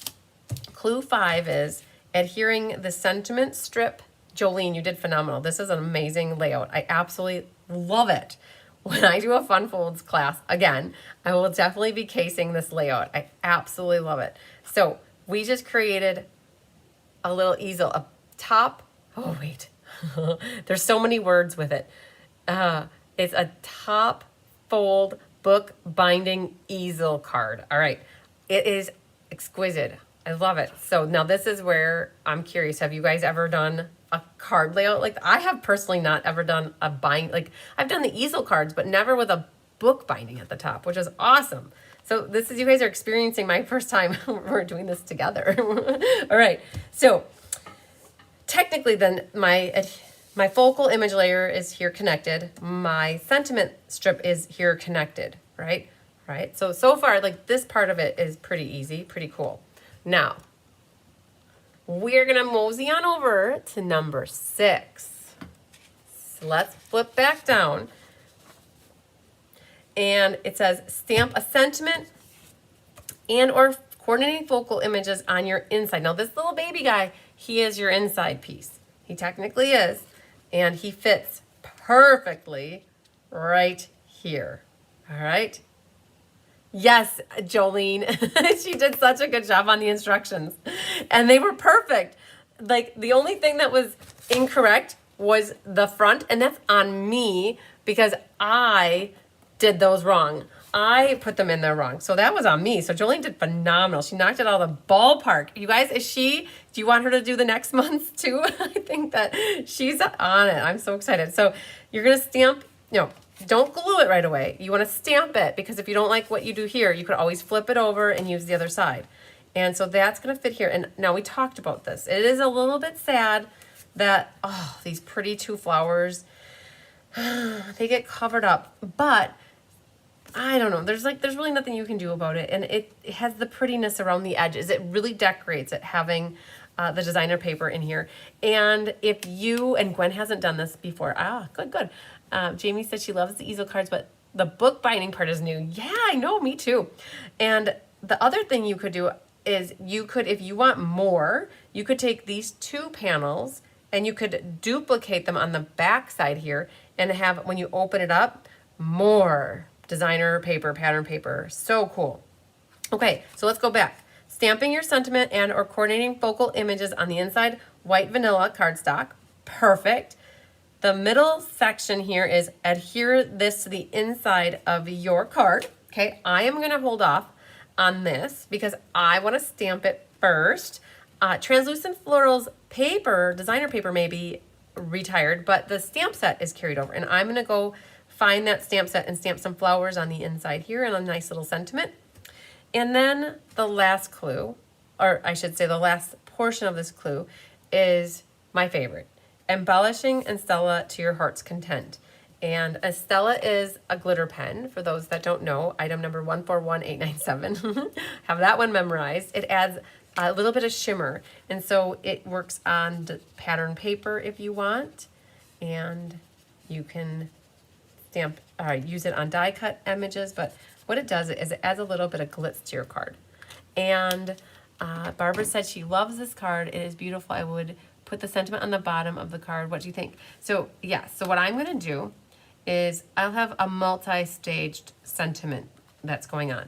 Clue 5 is adhering the sentiment strip. Jolene, you did phenomenal. This is an amazing layout. I absolutely love it. When I do a Fun Folds class, again, I will definitely be casing this layout. I absolutely love it. So we just created a little easel, a top, oh wait, there's so many words with it. It's a top fold book binding easel card. All right, it is exquisite. I love it. So now this is where I'm curious. Have you guys ever done a card layout? Like I have personally not ever done a like I've done the easel cards, but never with a book binding at the top, which is awesome. So this is, you guys are experiencing my first time we're doing this together. All right. So technically then my focal image layer is here connected. My sentiment strip is here connected, right? Right. So far, like this part of it is pretty easy, pretty cool. Now, we're going to mosey on over to number 6. So let's flip back down. And it says, stamp a sentiment and or coordinating focal images on your inside. Now, this little baby guy, he is your inside piece. He technically is. And he fits perfectly right here. All right? Yes, Jolene. She did such a good job on the instructions. And they were perfect. Like the only thing that was incorrect was the front, and that's on me because I did those wrong. I put them in there wrong. So that was on me. So Jolene did phenomenal. She knocked it out of the ballpark. You guys, do you want her to do the next month too? I think that she's on it. I'm so excited. So you're going to stamp, don't glue it right away. You want to stamp it because if you don't like what you do here, you could always flip it over and use the other side. And so that's going to fit here. And now we talked about this. It is a little bit sad that, these pretty two flowers, they get covered up. But I don't know. There's really nothing you can do about it. And it has the prettiness around the edges. It really decorates it having the designer paper in here. And if you, and Gwen hasn't done this before. Good. Jamie said she loves the easel cards, but the book binding part is new. Yeah, I know, me too. And the other thing you could do is you could, if you want more, you could take these two panels and you could duplicate them on the back side here and have, when you open it up, more designer paper, pattern paper. So cool. Okay, so let's go back. Stamping your sentiment and or coordinating focal images on the inside, white vanilla cardstock. Perfect. The middle section here is adhere this to the inside of your card. Okay, I am gonna hold off on this because I wanna stamp it first. Translucent Florals paper, designer paper may be retired, but the stamp set is carried over. And I'm gonna go find that stamp set and stamp some flowers on the inside here and a nice little sentiment. And then the last clue, or I should say the last portion of this clue, is my favorite. Embellishing and Stella to your heart's content. And a Stella is a glitter pen. For those that don't know, item number 141897. Have that one memorized. It adds a little bit of shimmer. And so it works on pattern paper if you want. And you can stamp, use it on die cut images. But what it does is it adds a little bit of glitz to your card. And Barbara said she loves this card. It is beautiful. I would put the sentiment on the bottom of the card. What do you think? So yeah, so what I'm gonna do is I'll have a multi-staged sentiment that's going on.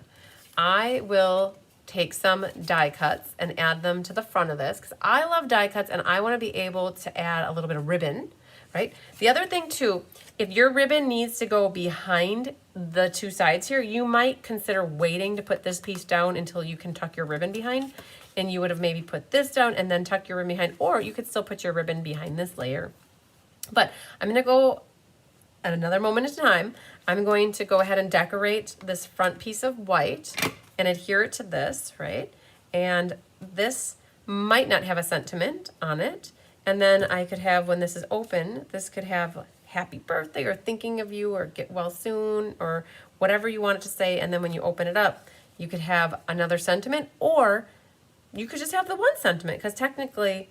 I will take some die cuts and add them to the front of this because I love die cuts and I wanna be able to add a little bit of ribbon, right? The other thing too, if your ribbon needs to go behind the two sides here, you might consider waiting to put this piece down until you can tuck your ribbon behind. And you would have maybe put this down and then tuck your ribbon behind, or you could still put your ribbon behind this layer. But I'm gonna go at another moment in time. I'm going to go ahead and decorate this front piece of white and adhere it to this, right? And this might not have a sentiment on it. And then I could have, when this is open, this could have happy birthday or thinking of you or get well soon or whatever you want it to say. And then when you open it up, you could have another sentiment, or you could just have the one sentiment because technically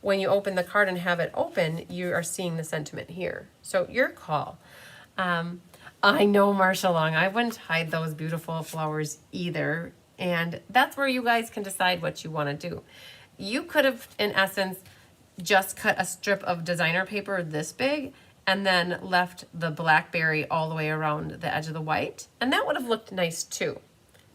when you open the card and have it open, you are seeing the sentiment here. So your call. I know, Marsha Long, I wouldn't hide those beautiful flowers either. And that's where you guys can decide what you want to do. You could have, in essence, just cut a strip of designer paper this big and then left the blackberry all the way around the edge of the white. And that would have looked nice too.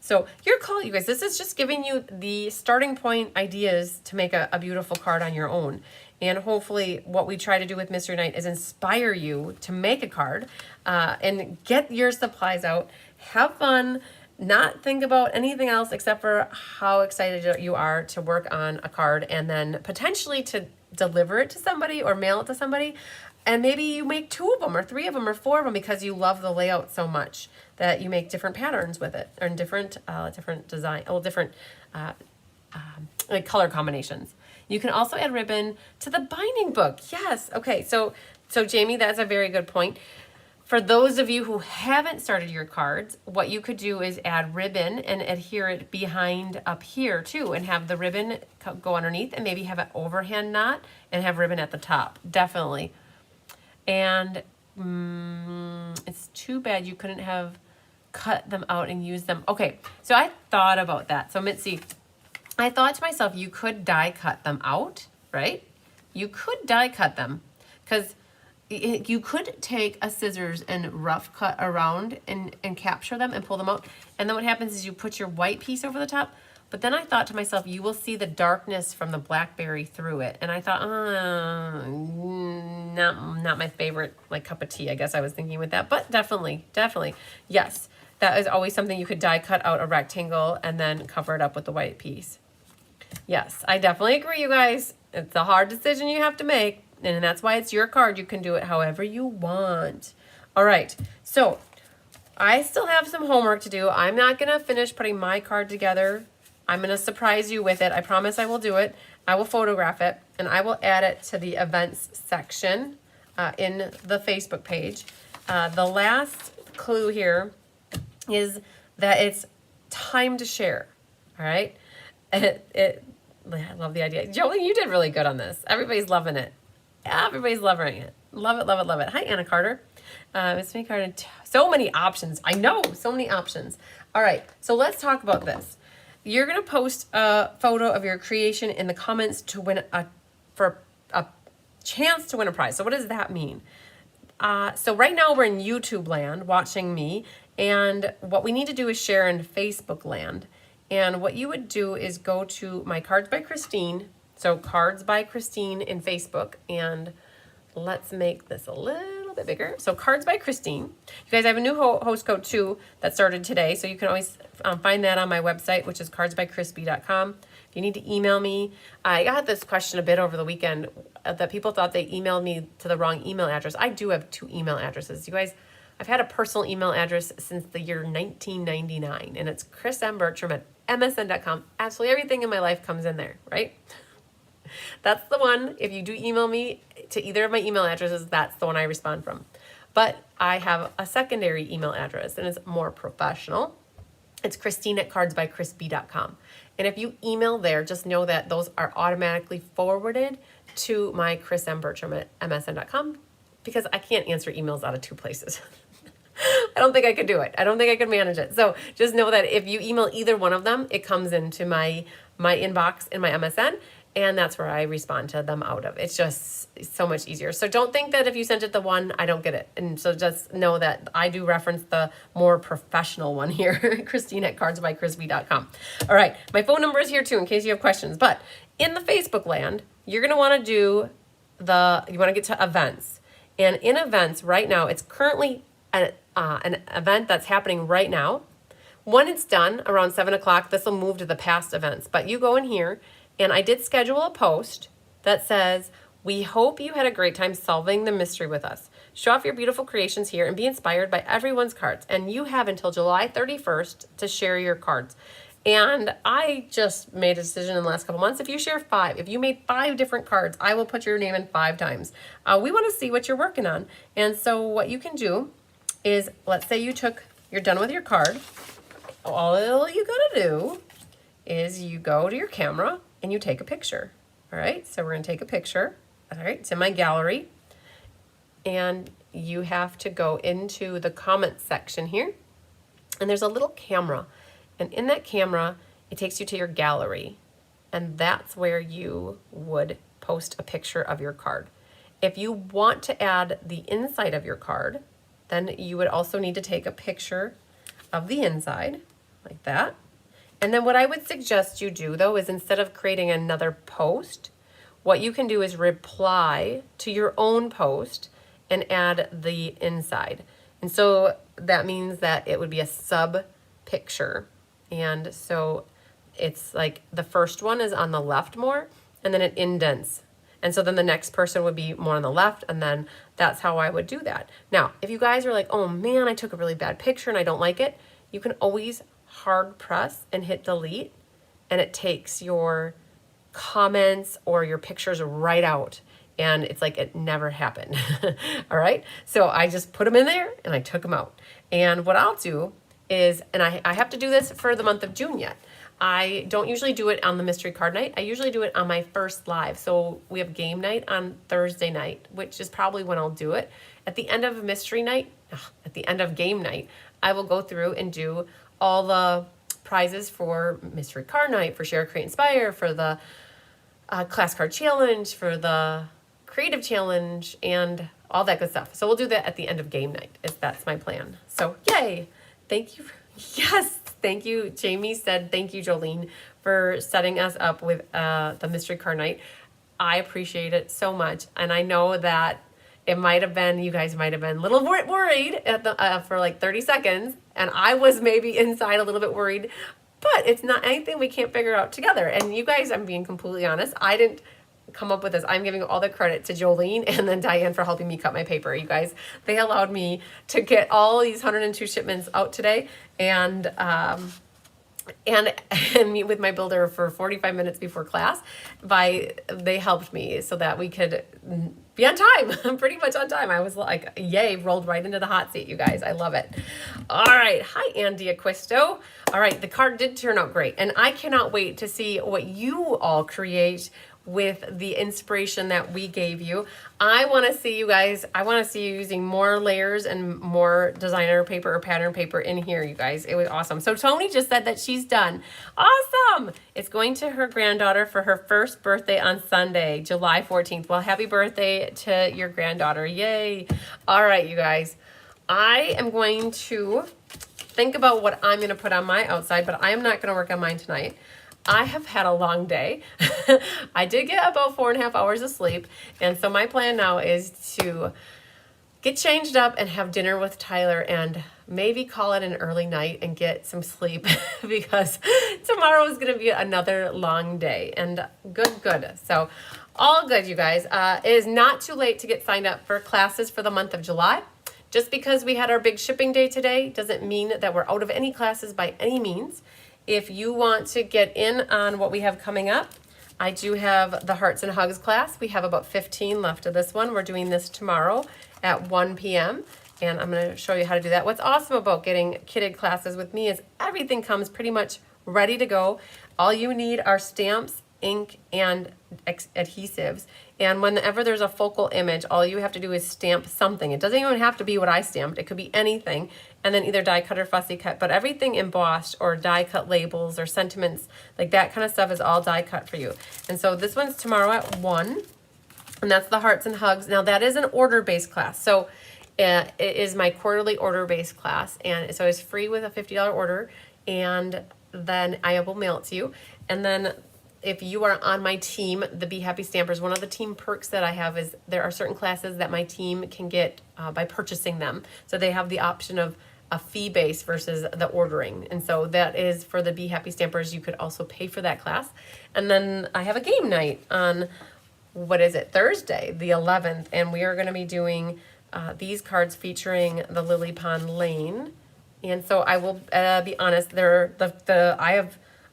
So your call, you guys. This is just giving you the starting point ideas to make a beautiful card on your own. And hopefully what we try to do with Mystery Night is inspire you to make a card and get your supplies out. Have fun. Not think about anything else except for how excited you are to work on a card and then potentially to deliver it to somebody or mail it to somebody. And maybe you make 2 of them or 3 of them or 4 of them because you love the layout so much that you make different patterns with it or in different design, different like color combinations. You can also add ribbon to the binding book. Yes. Okay. So Jamie, that's a very good point. For those of you who haven't started your cards, what you could do is add ribbon and adhere it behind up here too, and have the ribbon go underneath and maybe have an overhand knot and have ribbon at the top. Definitely. And it's too bad you couldn't have cut them out and used them. Okay, so I thought about that. So Mitzi, I thought to myself, you could die cut them out, right? You could die cut them because you could take a scissors and rough cut around and capture them and pull them out. And then what happens is you put your white piece over the top. But then I thought to myself, you will see the darkness from the blackberry through it. And I thought, not my favorite like cup of tea. I guess I was thinking with that. But definitely, yes. That is always something you could die cut out a rectangle and then cover it up with the white piece. Yes, I definitely agree, you guys. It's a hard decision you have to make. And that's why it's your card. You can do it however you want. All right, so I still have some homework to do. I'm not going to finish putting my card together. I'm going to surprise you with it. I promise I will do it. I will photograph it, and I will add it to the events section in the Facebook page. The last clue here is that it's time to share, all right? I love the idea. Jolie, you did really good on this. Everybody's loving it. Everybody's loving it. Love it, love it, love it. Hi, Anna Carter. Miss Me Carter. So many options. I know, so many options. All right, so let's talk about this. You're going to post a photo of your creation in the comments to win for a chance to win a prize. So what does that mean? So right now we're in YouTube land watching me, and what we need to do is share in Facebook land. And what you would do is go to my Cards by Christine. So Cards by Christine in Facebook, and let's make this a little bit bigger. So Cards by Christine. You guys, I have a new host code too that started today, so you can always find that on my website, which is cardsbycrispy.com. If you need to email me, I got this question a bit over the weekend that people thought they emailed me to the wrong email address. I do have 2 email addresses. You guys, I've had a personal email address since the year 1999, and it's chrismbertram@msn.com. Absolutely everything in my life comes in there, right? That's the one. If you do email me to either of my email addresses, that's the one I respond from. But I have a secondary email address, and it's more professional. It's christine@cardsbycrispy.com. And if you email there, just know that those are automatically forwarded to my chrismbertram@msn.com, because I can't answer emails out of 2 places. I don't think I could do it. I don't think I could manage it. So just know that if you email either one of them, it comes into my inbox in my MSN, and that's where I respond to them out of. It's just so much easier. So don't think that if you sent it the one, I don't get it. And so just know that I do reference the more professional one here, Christine@cardsbycrispy.com. All right, my phone number is here too in case you have questions. But in the Facebook land, you're going to want to do you want to get to events. And in events right now, it's currently an event that's happening right now. When it's done around 7 o'clock, this will move to the past events. But you go in here, and I did schedule a post that says, "We hope you had a great time solving the mystery with us. Show off your beautiful creations here and be inspired by everyone's cards. And you have until July 31st to share your cards." And I just made a decision in the last couple months. If you share 5, if you made 5 different cards, I will put your name in 5 times. We want to see what you're working on. And so what you can do is, let's say you're done with your card. All you got to do is you go to your camera and you take a picture. All right, so we're going to take a picture. All right, it's in my gallery. And you have to go into the comments section here. And there's a little camera. And in that camera, it takes you to your gallery. And that's where you would post a picture of your card. If you want to add the inside of your card, then you would also need to take a picture of the inside, like that. And then what I would suggest you do, though, is instead of creating another post, what you can do is reply to your own post and add the inside. And so that means that it would be a sub picture. And so it's like the first one is on the left more, and then it indents. And so then the next person would be more on the left, and then that's how I would do that. Now, if you guys are like, "Oh man, I took a really bad picture and I don't like it," you can always hard press and hit delete, and it takes your comments or your pictures right out, and it's like it never happened. All right, so I just put them in there and I took them out. And what I'll do is, and I have to do this for the month of June yet. I don't usually do it on the mystery card night. I usually do it on my first live. So we have game night on Thursday night, which is probably when I'll do it. At the end of mystery night, at the end of game night, I will go through and do all the prizes for mystery card night, for Share, Create, Inspire, for the class card challenge, for the creative challenge, and all that good stuff. So we'll do that at the end of game night. That's my plan. So yay. Thank you. Yes. Thank you. Jamie said, thank you, Jolene, for setting us up with the mystery card night. I appreciate it so much. And I know that it might have been, you guys might have been a little worried at the, for like 30 seconds. And I was maybe inside a little bit worried, but it's not anything we can't figure out together. And you guys, I'm being completely honest, I didn't come up with this. I'm giving all the credit to Jolene and then Diane for helping me cut my paper. You guys, they allowed me to get all these 102 shipments out today and meet with my builder for 45 minutes before class. They helped me so that we could be on time. I'm pretty much on time. I was like, yay, rolled right into the hot seat, you guys. I love it. All right. Hi, Andy Acquisto. All right. The card did turn out great. And I cannot wait to see what you all create with the inspiration that we gave you. I want to see you guys, I want to see you using more layers and more designer paper or pattern paper in here, you guys. It was awesome. So Tony just said that she's done. Awesome. It's going to her granddaughter for her first birthday on Sunday, July 14th. Well, happy birthday to your granddaughter. Yay. All right, you guys. I am going to think about what I'm going to put on my outside, but I am not going to work on mine tonight. I have had a long day. I did get about 4.5 hours of sleep. And so my plan now is to get changed up and have dinner with Tyler and maybe call it an early night and get some sleep because tomorrow is going to be another long day. And good. So all good, you guys. It is not too late to get signed up for classes for the month of July. Just because we had our big shipping day today doesn't mean that we're out of any classes by any means. If you want to get in on what we have coming up, I do have the Hearts and Hugs class. We have about 15 left of this one. We're doing this tomorrow at 1 p.m. And I'm going to show you how to do that. What's awesome about getting kitted classes with me is everything comes pretty much ready to go. All you need are stamps, ink, and adhesives. And whenever there's a focal image, all you have to do is stamp something. It doesn't even have to be what I stamped. It could be anything. And then either die cut or fussy cut. But everything embossed or die cut labels or sentiments, like that kind of stuff is all die cut for you. And so this one's tomorrow at 1. And that's the Hearts and Hugs. Now that is an order-based class. So it is my quarterly order-based class. And so it's free with a $50 order. And then I will mail it to you. And then if you are on my team, the Be Happy Stampers, one of the team perks that I have is there are certain classes that my team can get by purchasing them. So they have the option of a fee base versus the ordering. And so that is for the Be Happy Stampers. You could also pay for that class. And then I have a game night on, Thursday, the 11th. And we are going to be doing these cards featuring the Lily Pond Lane. And so I will be honest,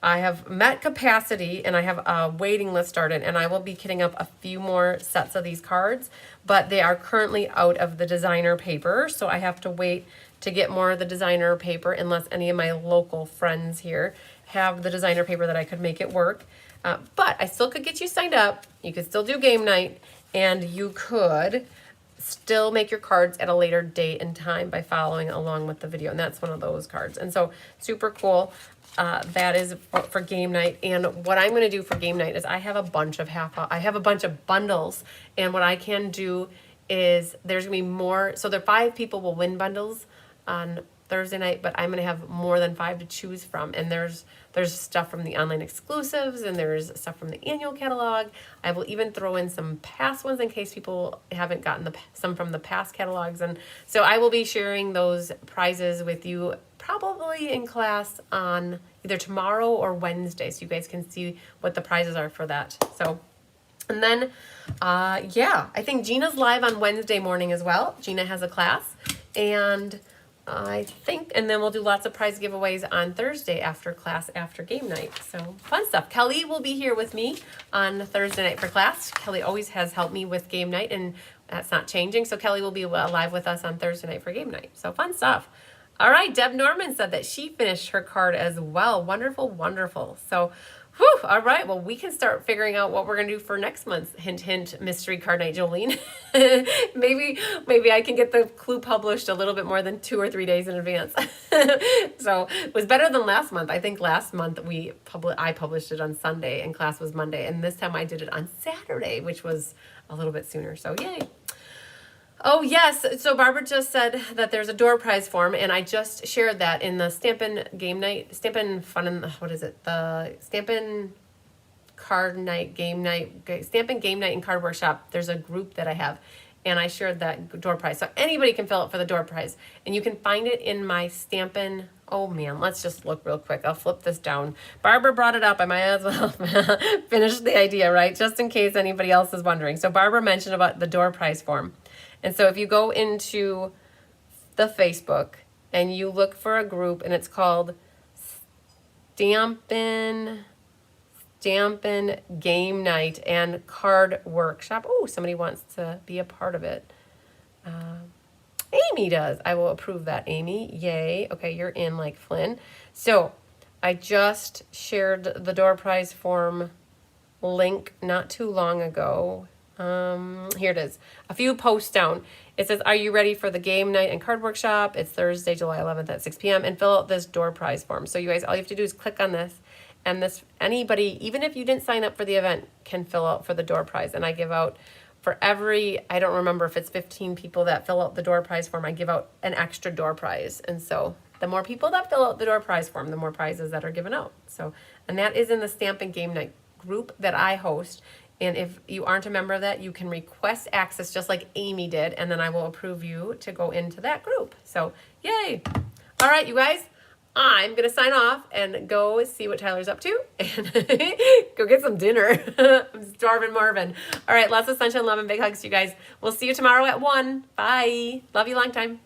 I have met capacity and I have a waiting list started and I will be kitting up a few more sets of these cards, but they are currently out of the designer paper. So I have to wait to get more of the designer paper unless any of my local friends here have the designer paper that I could make it work. But I still could get you signed up. You could still do game night and you could still make your cards at a later date and time by following along with the video. And that's one of those cards. And so super cool. That is for game night. And what I'm going to do for game night is I have a bunch of bundles. And what I can do is there's going to be more. So the 5 people will win bundles on Thursday night, but I'm going to have more than 5 to choose from. And there's stuff from the online exclusives and there's stuff from the annual catalog. I will even throw in some past ones in case people haven't gotten some from the past catalogs. And so I will be sharing those prizes with you probably in class on either tomorrow or Wednesday, so you guys can see what the prizes are for that. So, and then, I think Gina's live on Wednesday morning as well. Gina has a class, and and then we'll do lots of prize giveaways on Thursday after class, after game night. So fun stuff. Kelly will be here with me on Thursday night for class. Kelly always has helped me with game night, and that's not changing. So Kelly will be live with us on Thursday night for game night. So fun stuff. All right, Deb Norman said that she finished her card as well. Wonderful, wonderful. So, all right, well, we can start figuring out what we're going to do for next month's Hint, Hint Mystery Card Night, Jolene. maybe I can get the clue published a little bit more than 2 or 3 days in advance. So it was better than last month. I think last month I published it on Sunday and class was Monday. And this time I did it on Saturday, which was a little bit sooner. So yay. Oh, yes. So Barbara just said that there's a door prize form, and I just shared that in the Stampin' Game Night, Stampin' Fun, and what is it? The Stampin' Card Night, Game Night, Stampin' Game Night and Card Workshop. There's a group that I have, and I shared that door prize. So anybody can fill it for the door prize, and you can find it in my Stampin'. Oh man, let's just look real quick. I'll flip this down. Barbara brought it up. I might as well finish the idea, right? Just in case anybody else is wondering. So Barbara mentioned about the door prize form. And so if you go into the Facebook and you look for a group, and it's called Stampin' Game Night and Card Workshop. Oh, somebody wants to be a part of it. Amy does. I will approve that, Amy. Yay. Okay, you're in like Flynn. So I just shared the door prize form link not too long ago. Here it is. A few posts down. It says, are you ready for the game night and card workshop? It's Thursday, July 11th at 6 p.m. and fill out this door prize form. So you guys, all you have to do is click on this, and this, anybody, even if you didn't sign up for the event, can fill out for the door prize. And I give out for every, I don't remember if it's 15 people that fill out the door prize form, I give out an extra door prize. And so the more people that fill out the door prize form, the more prizes that are given out. So, and that is in the Stampin' Game Night group that I host. And if you aren't a member of that, you can request access just like Amy did, and then I will approve you to go into that group. So, yay. All right, you guys, I'm going to sign off and go see what Tyler's up to and go get some dinner. I'm starving Marvin. All right, lots of sunshine, love, and big hugs to you guys. We'll see you tomorrow at 1. Bye. Love you long time.